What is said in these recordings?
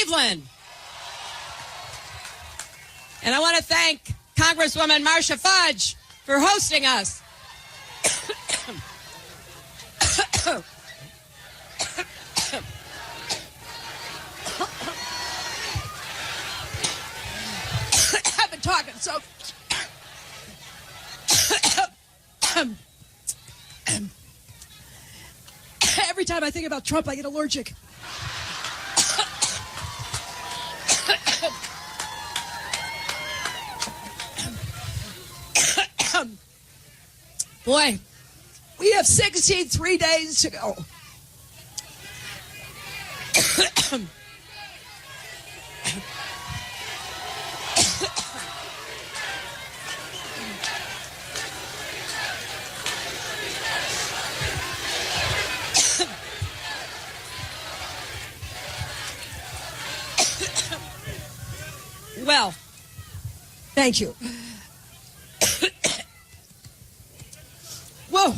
Cleveland. And I want to thank Congresswoman Marcia Fudge for hosting us. I've been talking so... Every time I think about Trump, I get allergic. Boy, we have 63 days to go. Well, thank you. Whoa.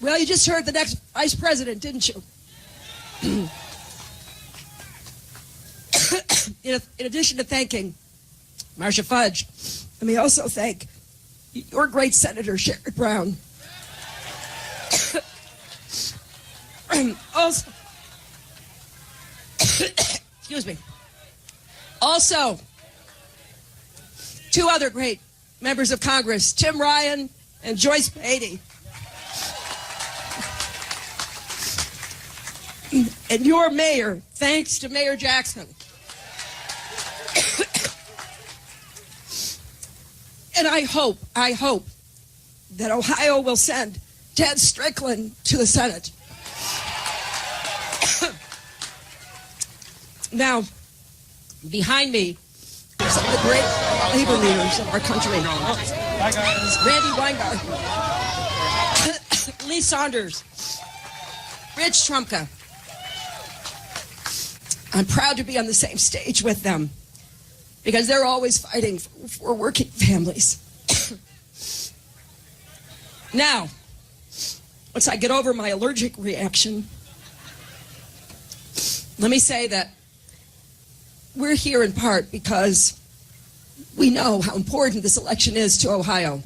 Well, you just heard the next vice president, didn't you? In addition to thanking Marcia Fudge, let me also thank your great Senator Sherrod Brown. Also, excuse me. Also, two other great members of Congress, Tim Ryan and Joyce Beatty. And your mayor, thanks to Mayor Jackson. And I hope that Ohio will send Ted Strickland to the Senate. Now, behind me are some of the great labor leaders of our country. Randy Weingarten, Lee Saunders, Rich Trumka. I'm proud to be on the same stage with them because they're always fighting for working families. Now, once I get over my allergic reaction, let me say that we're here in part because we know how important this election is to Ohio.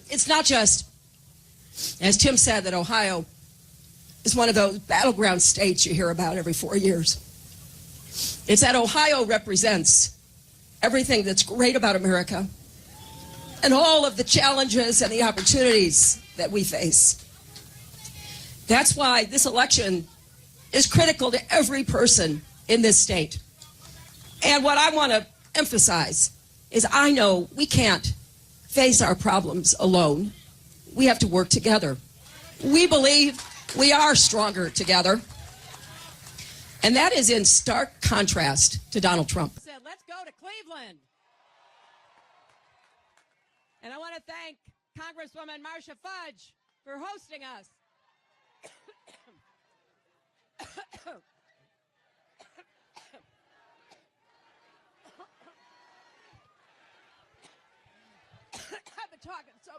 It's not just, as Tim said, that Ohio is one of those battleground states you hear about every 4 years. It's that Ohio represents everything that's great about America and all of the challenges and the opportunities that we face. That's why this election is critical to every person in this state. And what I want to emphasize is I know we can't face our problems alone. We have to work together. We believe we are stronger together. And that is in stark contrast to Donald Trump. Let's go to Cleveland. And I want to thank Congresswoman Marcia Fudge for hosting us. I've been talking so...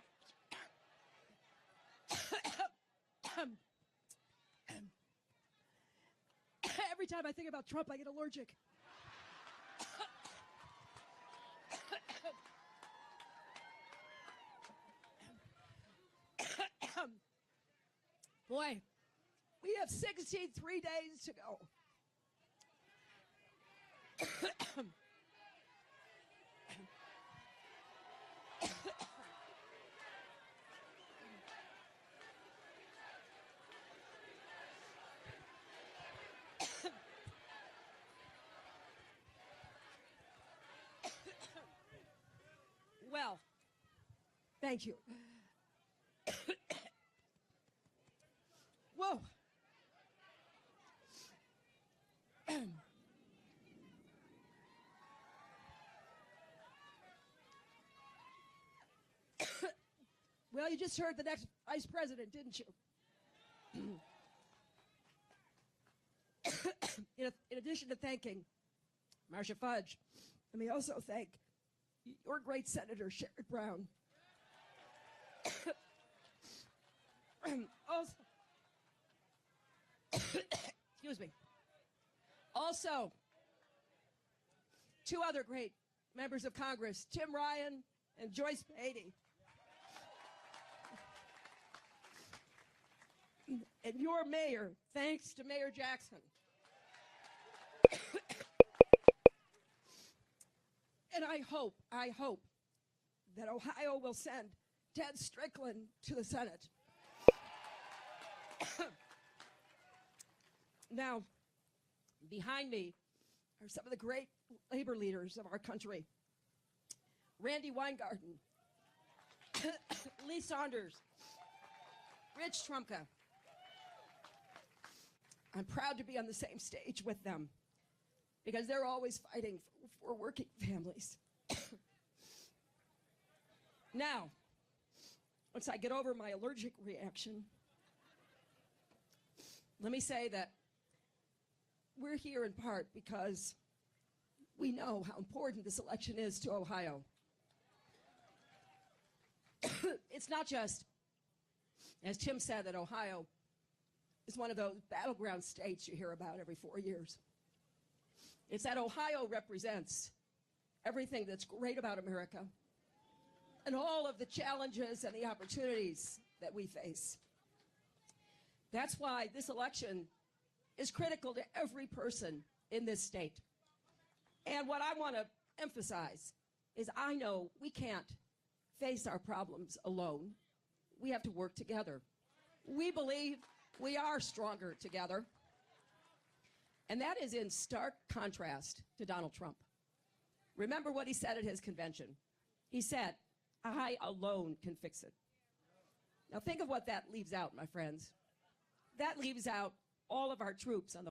Every time I think about Trump, I get allergic. Boy, we have 63 days to go. Well, thank you. Whoa. Well, you just heard the next vice president, didn't you? In addition to thanking Marcia Fudge, Let me also thank your great Senator Sherrod Brown. Also, excuse me. Also, two other great members of Congress, Tim Ryan and Joyce Beatty. And your mayor, thanks to Mayor Jackson. And I hope that Ohio will send Ted Strickland to the Senate. Now, behind me are some of the great labor leaders of our country. Randy Weingarten, Lee Saunders, Rich Trumka. I'm proud to be on the same stage with them because they're always fighting for working families. Now, once I get over my allergic reaction, let me say that we're here in part because we know how important this election is to Ohio. It's not just, as Tim said, that Ohio is one of those battleground states you hear about every 4 years. It's that Ohio represents everything that's great about America and all of the challenges and the opportunities that we face. That's why this election is critical to every person in this state. And what I want to emphasize is I know we can't face our problems alone. We have to work together. We believe we are stronger together. And that is in stark contrast to Donald Trump. Remember what he said at his convention. He said, "I alone can fix it." Now think of what that leaves out, my friends. That leaves out all of our troops on the